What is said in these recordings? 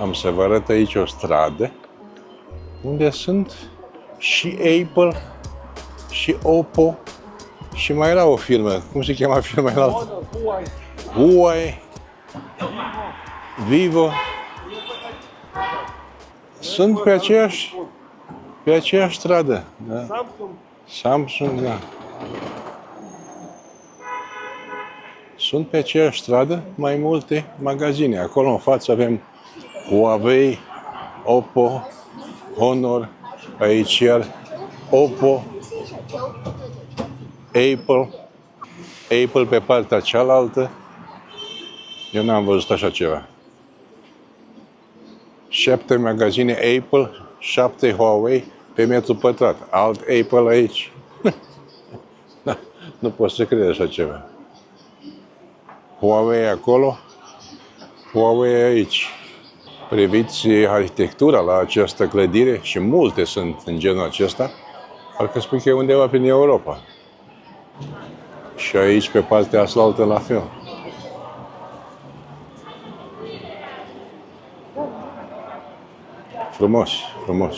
Am să vă arăt aici o stradă unde sunt și Apple și Oppo și mai era o firmă. Cum se cheamă firma aia? Huawei, Vivo. Sunt pe aceeași stradă. Da? Samsung, da. Sunt pe aceeași stradă mai multe magazine. Acolo în față avem Huawei, Oppo, Honor, aici iar Oppo, Apple pe partea cealaltă. Eu n-am văzut așa ceva. 7 magazine Apple, 7 Huawei pe metru pătrat. Alt Apple aici. Da, nu pot să cred așa ceva. Huawei acolo, Huawei aici. Priviți arhitectura la această clădire și multe sunt în genul acesta. Parcă spun că e undeva prin Europa. Și aici, pe partea aslaltă, la fel. Frumos, frumos.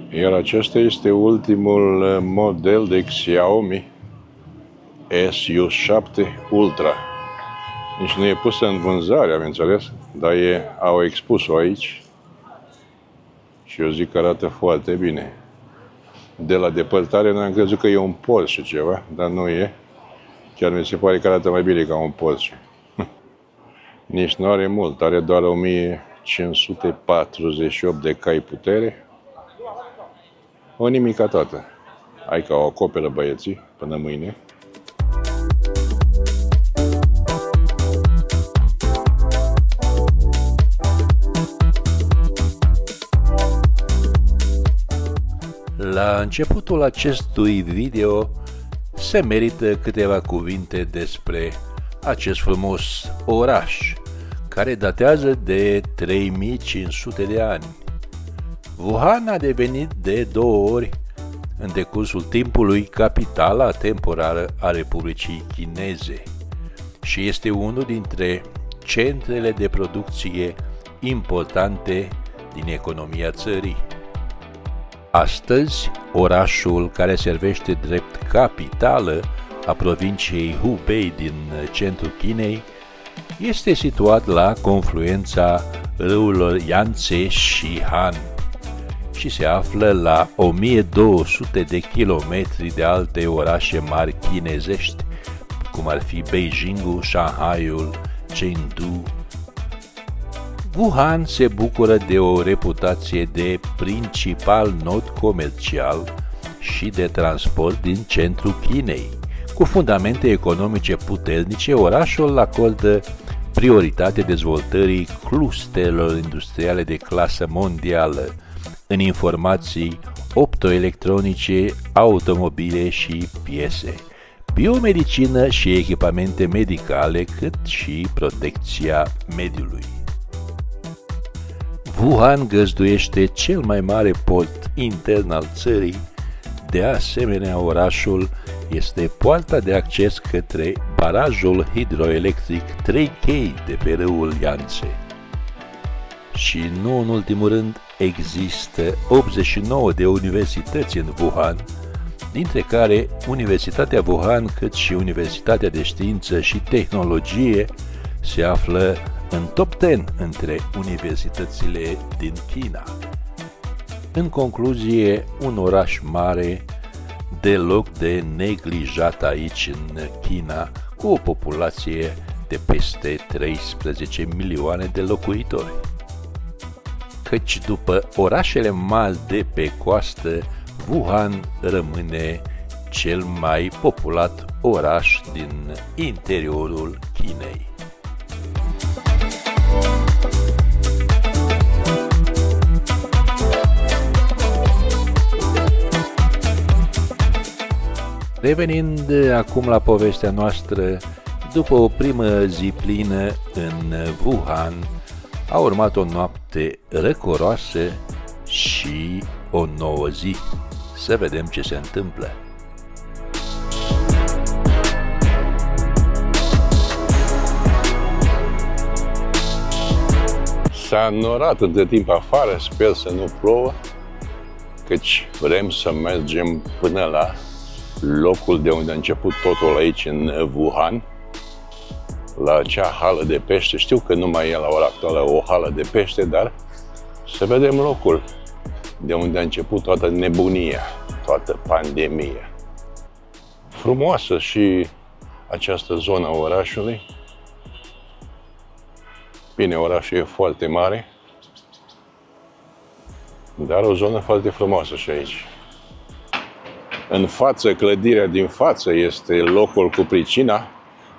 Iar acesta este ultimul model de Xiaomi SU7 Ultra. Nici nu e pusă în vânzare, am înțeles, dar au expus-o aici și eu zic că arată foarte bine. De la depărtare n-am crezut că e un Porsche ceva, dar nu e. Chiar mi se pare că arată mai bine ca un Porsche. Nici nu are mult, are doar 1548 de cai putere. O nimica toată. Hai că o acoperă băieții până mâine. La începutul acestui video se merită câteva cuvinte despre acest frumos oraș, care datează de 3500 de ani. Wuhan a devenit de 2 ori în decursul timpului capitala temporară a Republicii Chineze și este unul dintre centrele de producție importante din economia țării. Astăzi, orașul care servește drept capitală a provinciei Hubei din centrul Chinei este situat la confluența râurilor Yangtze și Han și se află la 1200 de kilometri de alte orașe mari chinezești, cum ar fi Beijingul, Shanghaiul, Chengdu. Wuhan se bucură de o reputație de principal nod comercial și de transport din centrul Chinei. Cu fundamente economice puternice, orașul acordă prioritate dezvoltării clusterelor industriale de clasă mondială în informații optoelectronice, automobile și piese, biomedicină și echipamente medicale, cât și protecția mediului. Wuhan găzduiește cel mai mare port intern al țării, de asemenea orașul este poarta de acces către barajul hidroelectric 3K de pe râul Yangtze. Și nu în ultimul rând, există 89 de universități în Wuhan, dintre care Universitatea Wuhan cât și Universitatea de Știință și Tehnologie se află în top 10 între universitățile din China. În concluzie, un oraș mare, deloc de neglijat aici în China, cu o populație de peste 13 milioane de locuitori. Căci după orașele mari de pe coastă, Wuhan rămâne cel mai populat oraș din interiorul Chinei. Revenind acum la povestea noastră, după o primă zi plină în Wuhan, a urmat o noapte răcoroasă și o nouă zi. Să vedem ce se întâmplă. S-a înnorat între timp afară, sper să nu plouă, căci vrem să mergem până la locul de unde a început totul aici, în Wuhan, la acea hală de pește. Știu că nu mai e la ora actuală o hală de pește, dar să vedem locul de unde a început toată nebunia, toată pandemia. Frumoasă și această zonă a orașului. Bine, orașul e foarte mare, dar o zonă foarte frumoasă și aici. În față, clădirea din față este locul cu pricina.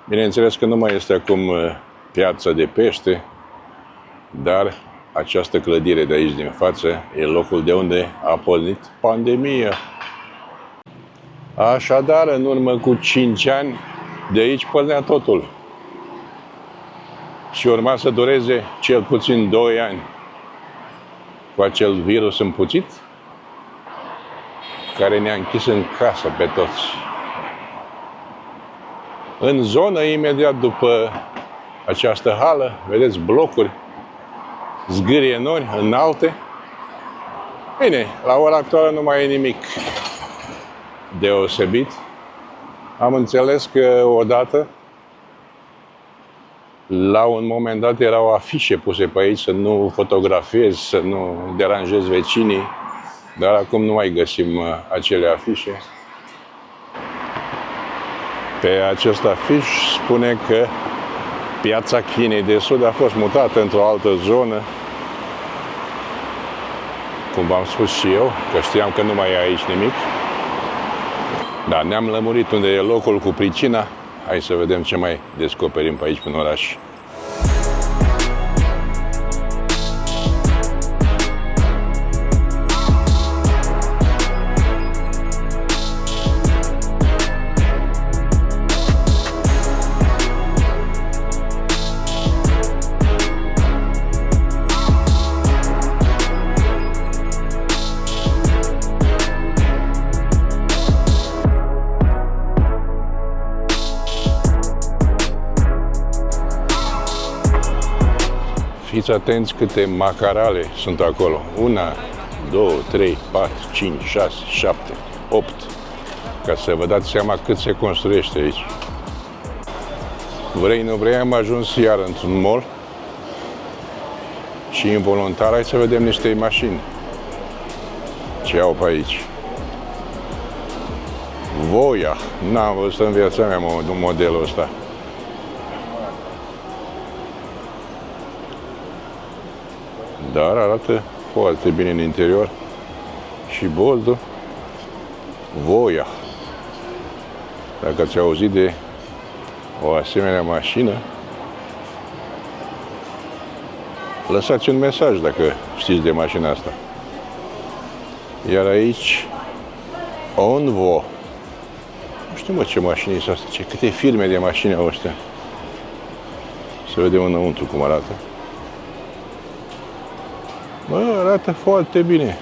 Bineînțeles că nu mai este acum piața de pește, dar această clădire de aici din față e locul de unde a pornit pandemia. Așadar, în urmă cu 5 ani, de aici pornea totul. Și urma să dureze cel puțin 2 ani cu acel virus împuțit care ne-a închis în casă pe toți. În zonă, imediat după această hală, vedeți blocuri, zgârie nori înalte. Bine, la ora actuală nu mai e nimic deosebit. Am înțeles că odată, la un moment dat, erau afișe puse pe aici să nu fotografiezi, să nu deranjezi vecinii, dar acum nu mai găsim acele afișe. Pe acest afiș spune că piața Chinei de Sud a fost mutată într-o altă zonă. Cum v-am spus și eu, că știam că nu mai e aici nimic. Dar ne-am lămurit unde e locul cu pricina. Hai să vedem ce mai descoperim pe aici, prin oraș. Fiți atenți câte macarale sunt acolo. 1, 2, 3, 4, 5, 6, 7, 8. Ca să vă dați seama cât se construiește aici. Vrei, nu vrei, am ajuns iar într-un mall. Și involuntar, hai să vedem niște mașini. Ce au pe aici? Voia. N-am văzut în viața mea modelul ăsta. Dar arată foarte bine în interior. Și bordul Voia. Dacă ați auzit de o asemenea mașină, lăsați un mesaj dacă știți de mașina asta. Iar aici Onvo. Nu știu, mă, ce mașini sunt astea, câte firme de mașini au ăștia. Să vedem înăuntru cum arată. Bă, arată foarte bine.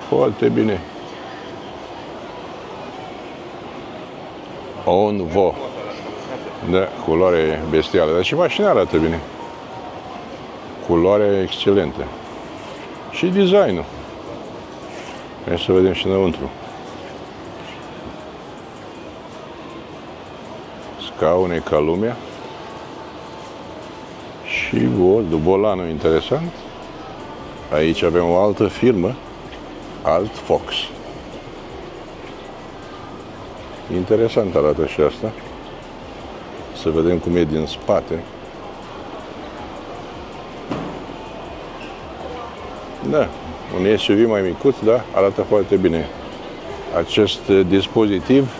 Foarte bine. Onvo. Da, culoare bestială. Dar și mașina arată bine. Culoarea excelentă. Și designul. Hai să vedem și înăuntru. Scaune ca lumea. Și volanul interesant. Aici avem o altă firmă, Altfox. Interesant arată și asta. Să vedem cum e din spate. Da, un SUV mai micuț, dar arată foarte bine. Acest dispozitiv,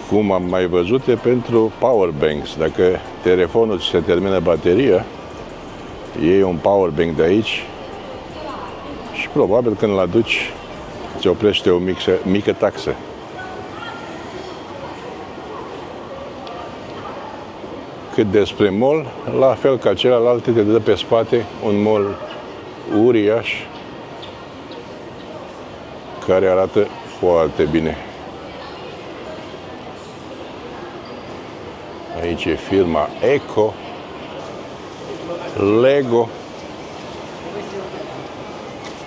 cum am mai văzut, e pentru powerbanks. Dacă telefonul ți se termină bateria, iei un powerbank de aici și probabil când îl aduci îți oprește o mică taxă. Cât despre mall, la fel ca celelalte, te dă pe spate un mall uriaș care arată foarte bine. Aici e firma Eco, Lego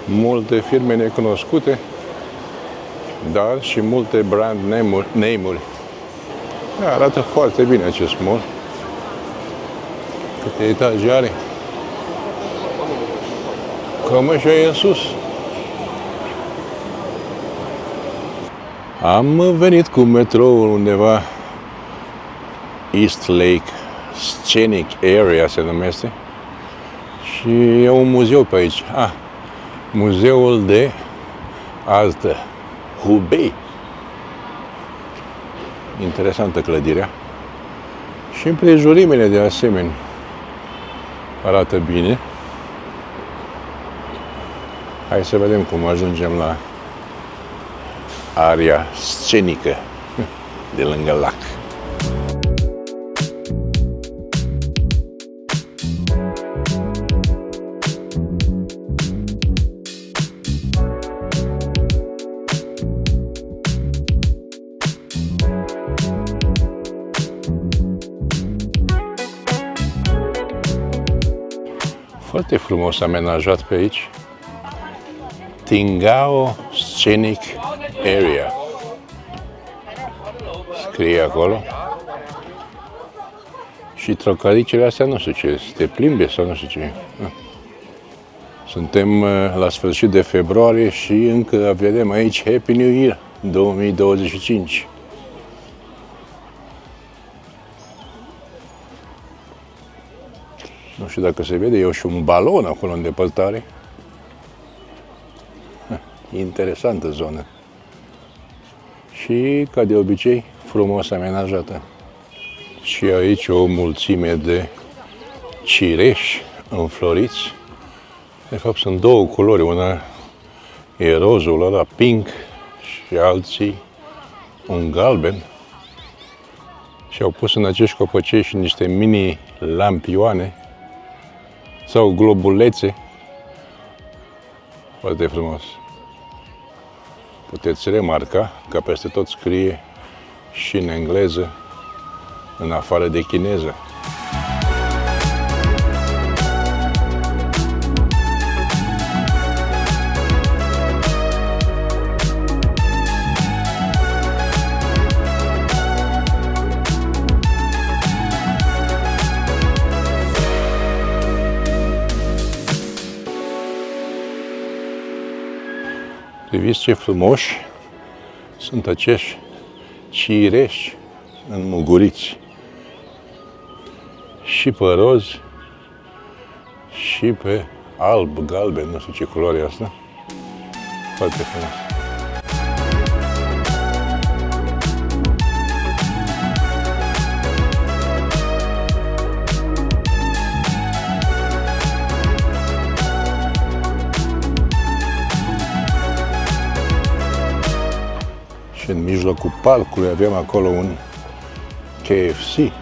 Multe firme necunoscute, dar și multe brand name-uri. Arată foarte bine acest mall. Câte etaje are? Cam așa e în sus. Am venit cu metroul undeva, East Lake Scenic Area se numește, și e un muzeu pe aici. Muzeul de Artă Hubei. Interesantă clădirea. Și împrejurimile de asemenea arată bine. Hai să vedem cum ajungem la area scenică de lângă lac. Foarte frumos amenajat pe aici. Tingao Scenic Area. Scrie acolo. Și trocaricele astea nu știu ce, te plimbe sau nu știu ce. Suntem la sfârșit de februarie și încă vedem aici Happy New Year 2025. Nu știu dacă se vede, e și un balon acolo în depărtare. Interesantă zonă. Și, ca de obicei, frumos amenajată. Și aici o mulțime de cireși înfloriți. De fapt, sunt două culori. Una e rozul ăla pink și alții un galben. Și au pus în acești copăcei și niște mini lampioane sau globulețe. Foarte frumos. Puteți remarca că peste tot scrie și în engleză, în afară de chineză. Priviți ce frumoși sunt acești cireși înmuguriți. Și pe roz, și pe alb, galben, nu știu ce culoare e asta. Foarte frumos. Și în mijlocul parcului avem acolo un KFC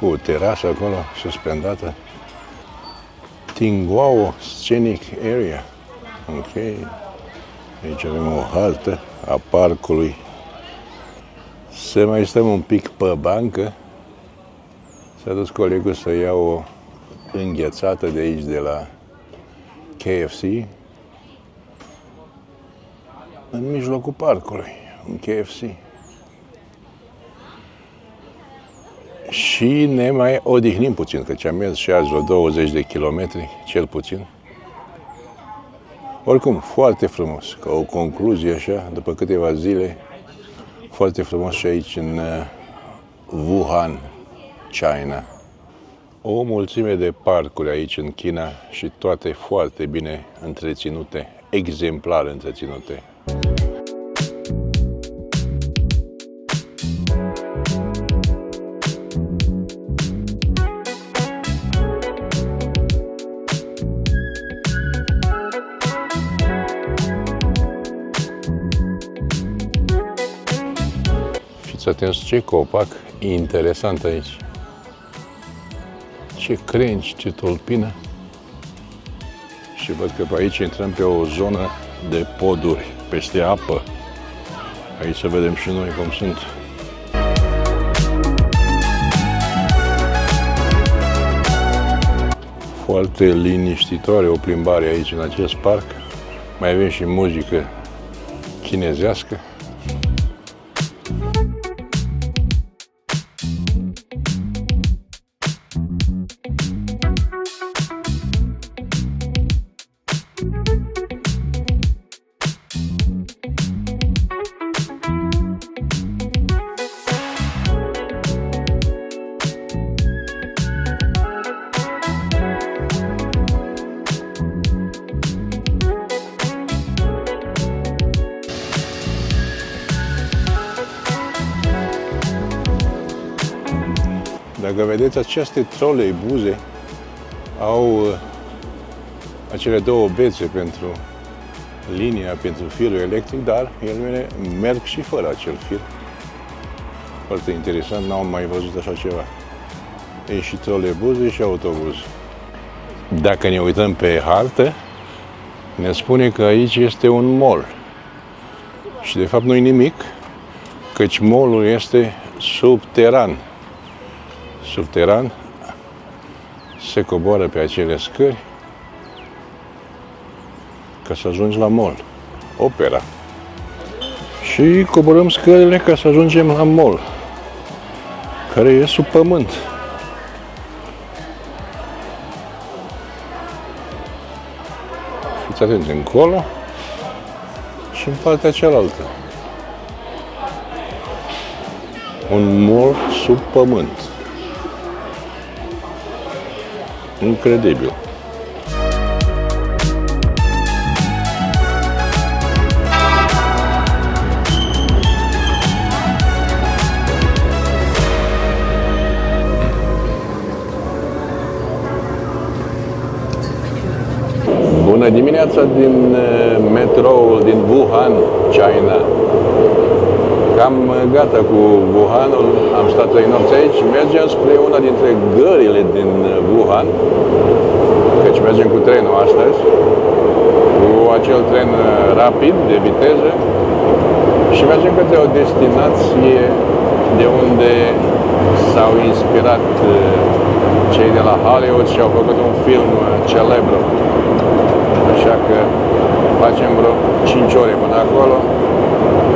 cu o terasă acolo suspendată. Tingao Scenic Area. Ok. Aici avem o hartă a parcului. Să mai stăm un pic pe bancă. S-a dus colegul să ia o înghețată de aici, de la KFC. În mijlocul parcului, un KFC. Și ne mai odihnim puțin, căci am mers și azi vreo 20 de kilometri, cel puțin. Oricum, foarte frumos, ca o concluzie așa, după câteva zile, foarte frumos și aici în Wuhan, China. O mulțime de parcuri aici în China și toate foarte bine întreținute, exemplar întreținute. Fiți atenți ce copac interesant aici. Ce crengi, ce tulpină. Și văd că pe aici intrăm pe o zonă de poduri, peste apă. Aici să vedem și noi cum sunt. Foarte liniștitoare o plimbare aici în acest parc. Mai avem și muzică chinezească. Dacă vedeți, aceste troleibuze au acele două bețe pentru linia, pentru firul electric, dar ele merg și fără acel fir. Foarte interesant, n-am mai văzut așa ceva. E și troleibuze și autobuz. Dacă ne uităm pe hartă, ne spune că aici este un mall. Și de fapt nu-i nimic, căci mall-ul este subteran. Subteran, se coboară pe acele scări ca să ajungi la mall, Opera. Și coborăm scările ca să ajungem la mall, care e sub pământ. Fiți atenți încolo și în partea cealaltă. Un mall sub pământ. Incredibil. Bună dimineața din metroul din Wuhan, China. Cam gata cu Wuhanul, am stat 3 nopți aici, mergem spre una dintre gările din Wuhan, căci mergem cu trenul astăzi, cu acel tren rapid, de viteză, și mergem către o destinație de unde s-au inspirat cei de la Hollywood și au făcut un film celebru. Așa că facem vreo 5 ore până acolo.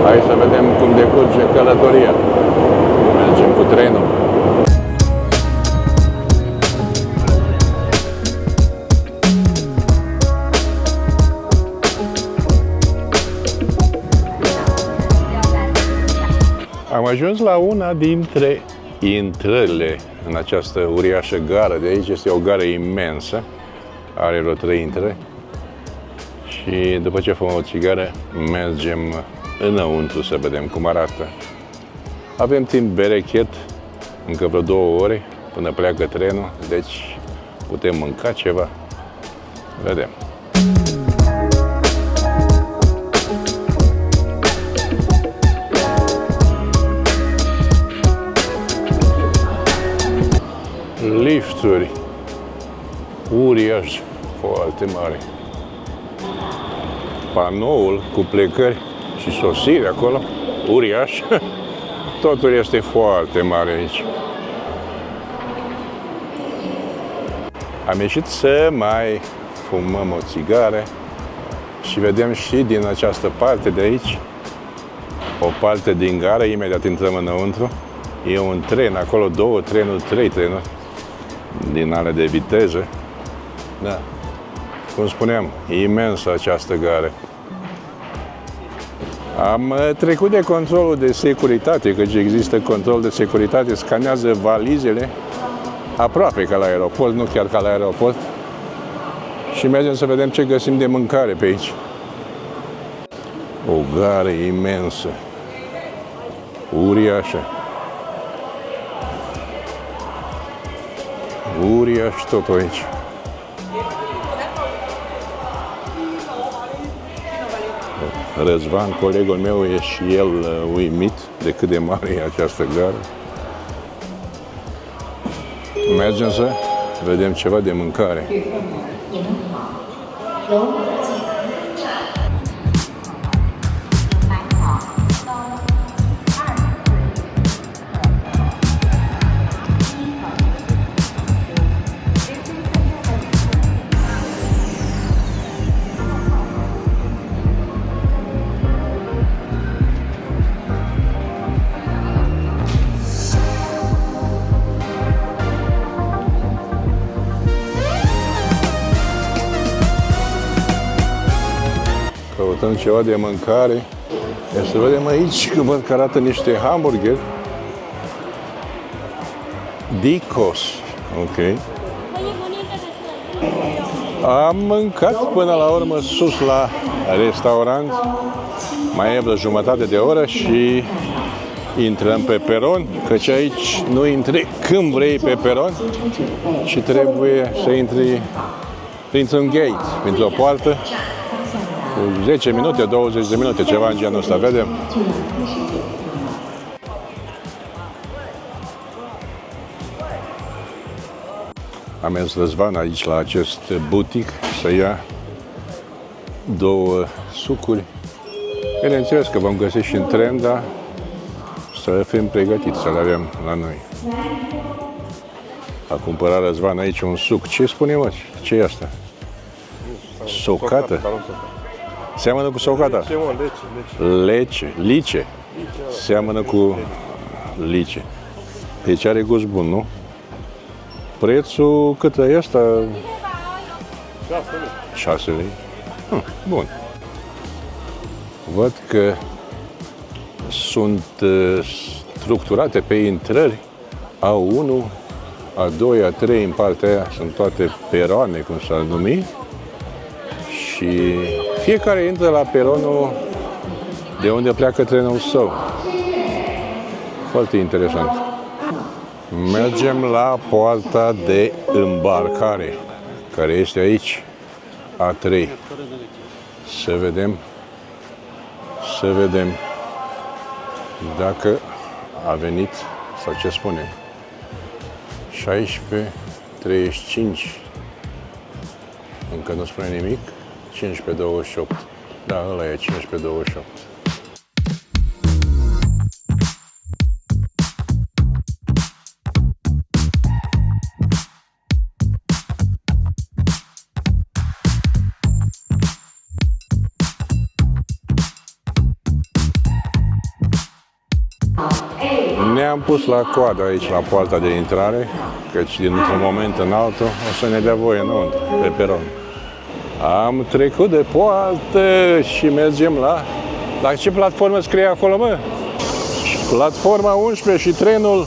Hai să vedem cum decurge călătoria. Mergem cu trenul. Am ajuns la una dintre intrările în această uriașă gară de aici. Este o gară imensă, are vreo 3 intrări. Și după ce fumăm o țigară, mergem înăuntru să vedem cum arată. Avem timp berechet, încă vreo 2 ore până pleacă trenul, deci putem mânca ceva. Vedem. Lifturi uriaș, foarte mare. Panoul cu plecări și sosiri acolo, uriaș. Totul este foarte mare aici. Am ieșit să mai fumăm o țigară și vedem și din această parte de aici, o parte din gară, imediat intrăm înăuntru. E un tren, acolo 2 trenuri, 3 trenuri din ale de viteză. Da. Cum spuneam, imensă această gară. Am trecut de controlul de securitate, căci există control de securitate, scanează valizele, aproape ca la aeroport, nu chiar ca la aeroport. Și mergem să vedem ce găsim de mâncare pe aici. O gară imensă, uriașă. Uriaș totul aici. Răzvan, colegul meu, e și el uimit de cât de mare e această gară. Mergem să vedem ceva de mâncare. Căutăm ceva de mâncare. Ia să vedem aici că văd că arată niște hamburgeri. Dicos. Ok. Am mâncat până la urmă sus la restaurant. Mai e vreo jumătate de oră și intrăm pe peron, căci aici nu intri când vrei pe peron, ci trebuie să intri printr-un gate, printr-o poartă, cu 10 minute, 20 de minute, ceva în genul ăsta, vedem. Am mers Răzvan aici la acest butic să ia 2 sucuri. Bineînțeles că vom găsi și în tren, dar să fim pregătiți să le avem la noi. A cumpărat Răzvan aici un suc. Ce spune, mă? Ce e asta? Socată? Seamănă cu socata? Lice. Seamănă cu lice. Deci are gust bun, nu? Prețul cât e ăsta? 6 lei. Bun. Văd că sunt structurate pe intrări. A1, A2, A3, în partea aia sunt toate peroane, cum s-ar numi. Și fiecare intră la peronul de unde pleacă trenul său. Foarte interesant. Mergem la poarta de îmbarcare, care este aici, A3. Să vedem dacă a venit, sau ce spune, 16:35. Încă nu spune nimic. 15:28. Da, ăla e 15:28. Ne-am pus la coadă aici, la poarta de intrare, căci dintr-un moment în altul o să ne dea voie înăuntru, pe peron. Am trecut de poartă și mergem la ce platformă scrie acolo, mă? Platforma 11 și trenul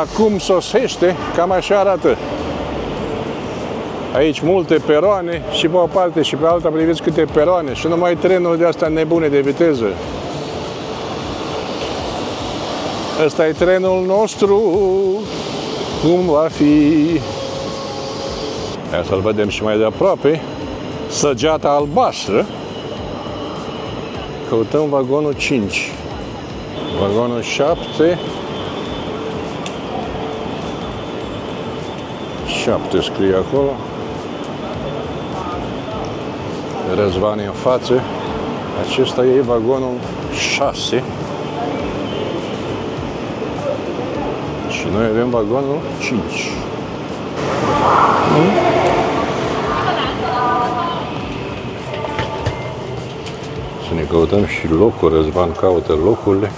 acum sosește, cam așa arată. Aici multe peroane și pe o parte și pe alta priviți câte peroane și numai trenul de astea nebune de viteză. Ăsta e trenul nostru, cum va fi. Hai să-l vedem și mai de aproape. Săgeata albastră. Căutăm vagonul 5. Vagonul 7. 7 scrie acolo. Răzvan în față. Acesta e vagonul 6. Și noi avem vagonul 5. Să ne căutăm și locul. Răzvan caută locurile.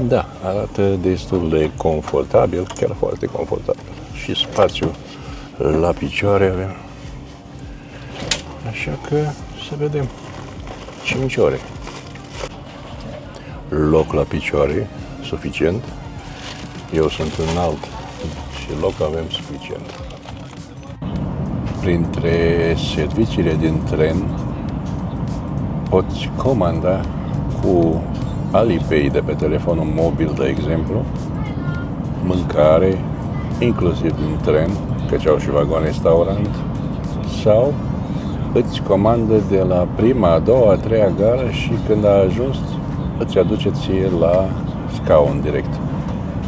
Da, arată destul de confortabil, chiar foarte confortabil. Și spațiu la picioare avem. Așa că să vedem. 5 ore. Loc la picioare suficient. Eu sunt înalt și loc avem suficient. Printre serviciile din tren poți comanda cu Alipay de pe telefonul mobil, de exemplu, mâncare, inclusiv în tren, căci au și vagon restaurant, sau îți comandă de la prima, a doua, a treia gară și când a ajuns îți aduce ție la scaun direct.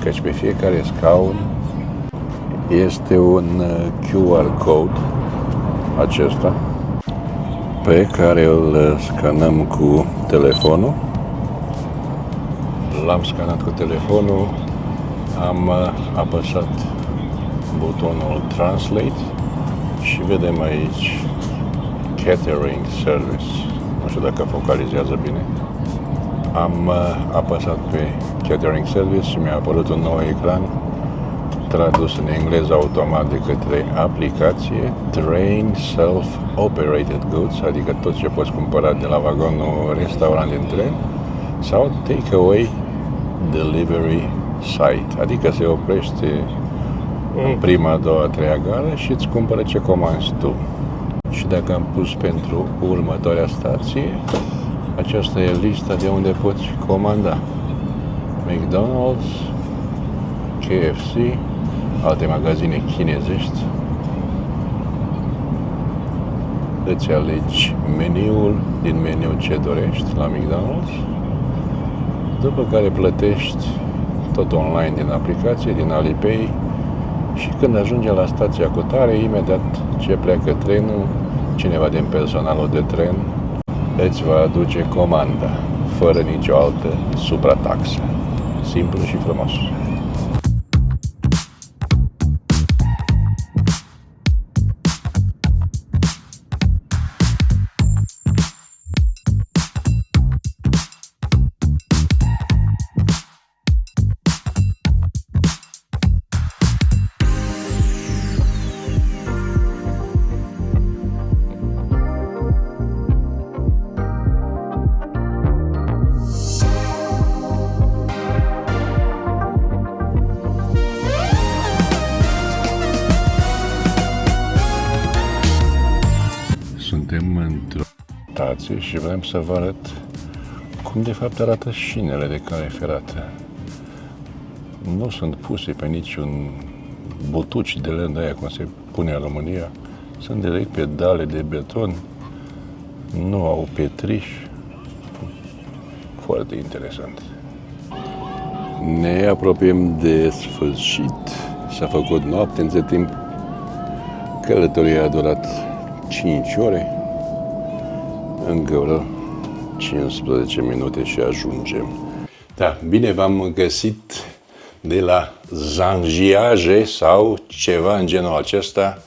Căci pe fiecare scaun este un QR code acesta pe care îl scanăm cu telefonul. L-am scanat cu telefonul, am apăsat butonul Translate și vedem aici Catering Service. Nu știu dacă focalizează bine. Am apăsat pe Catering Service și mi-a apărut un nou ecran tradus în engleză automat de către aplicație, Train Self-Operated Goods, adică tot ce poți cumpăra de la vagonul restaurant din tren, sau Takeaway Delivery Site, adică se oprește în prima, a doua, a treia gară și îți cumpără ce comanzi tu. Și dacă am pus pentru următoarea stație, aceasta e lista de unde poți comanda. McDonald's, KFC, alte magazine chinezești. Îți alegi meniul din meniu ce dorești la McDonald's, după care plătești tot online din aplicație, din Alipay, și când ajunge la stația cutare, imediat ce pleacă trenul, cineva din personalul de tren îți va aduce comanda, fără nicio altă suprataxă. Simplu și frumos. Suntem într-o stație și vrem să vă arăt cum de fapt arată șinele de cale ferată. Nu sunt puse pe niciun butuci de lemn aia cum se pune în România. Sunt direct pedale de beton, nu au petriș. Foarte interesant. Ne apropiem de sfârșit. S-a făcut noapte, între timp călătoria a durat 5 ore, încă vreo 15 minute și ajungem. Da, bine v-am găsit de la Zangiage sau ceva în genul acesta.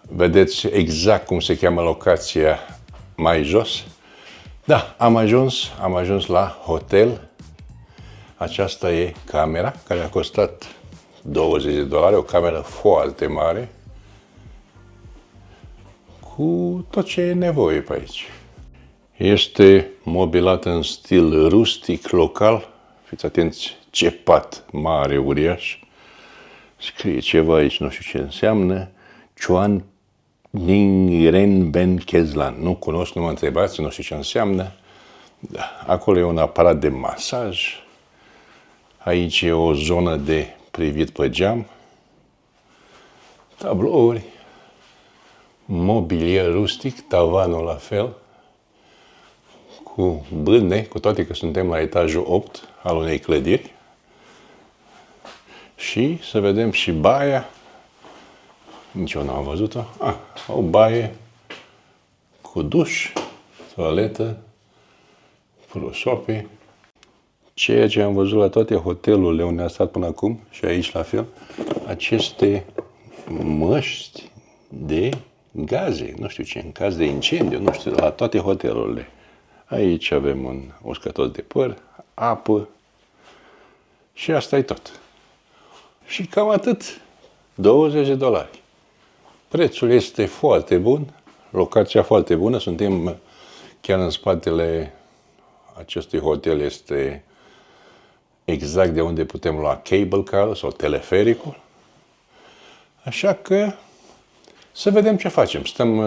Vedeți exact cum se cheamă locația mai jos. Da, am ajuns la hotel. Aceasta e camera care a costat $20, o cameră foarte mare, cu tot ce e nevoie pe aici. Este mobilată în stil rustic local. Fiți atenți ce pat mare, uriaș. Scrie ceva aici, nu știu ce înseamnă. Chuan Ning Ren Ben Kezlan. Nu cunosc, nu mă întrebați, nu știu ce înseamnă. Da. Acolo e un aparat de masaj. Aici e o zonă de privit pe geam. Tablouri. Mobilier rustic, tavanul la fel, cu bârne, cu toate că suntem la etajul 8 al unei clădiri. Și să vedem și baia. Nici eu n-am văzut-o. O baie cu duș, toaletă, prosope. Ceea ce am văzut la toate hotelurile unde am stat până acum, și aici la fel, aceste măști de gaze, nu știu ce, în caz de incendiu, nu știu, la toate hotelurile. Aici avem un uscător de păr, apă și asta e tot. Și cam atât. $20. Prețul este foarte bun, locația foarte bună, suntem chiar în spatele acestui hotel, este exact de unde putem lua cable car sau telefericul. Așa că să vedem ce facem. Stăm,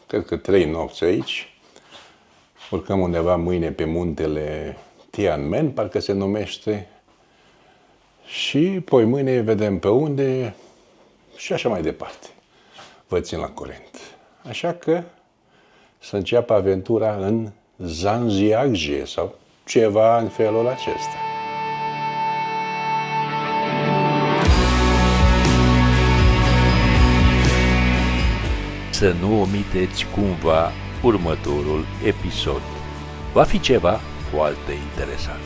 cred că 3 nopți aici. Urcăm undeva mâine pe muntele Tianmen, parcă se numește. Și poi mâine vedem pe unde și așa mai departe. Vă țin la curent. Așa că să înceapă aventura în Zhangjiajie sau ceva în felul acesta. Să nu omiteți cumva următorul episod. Va fi ceva foarte interesant.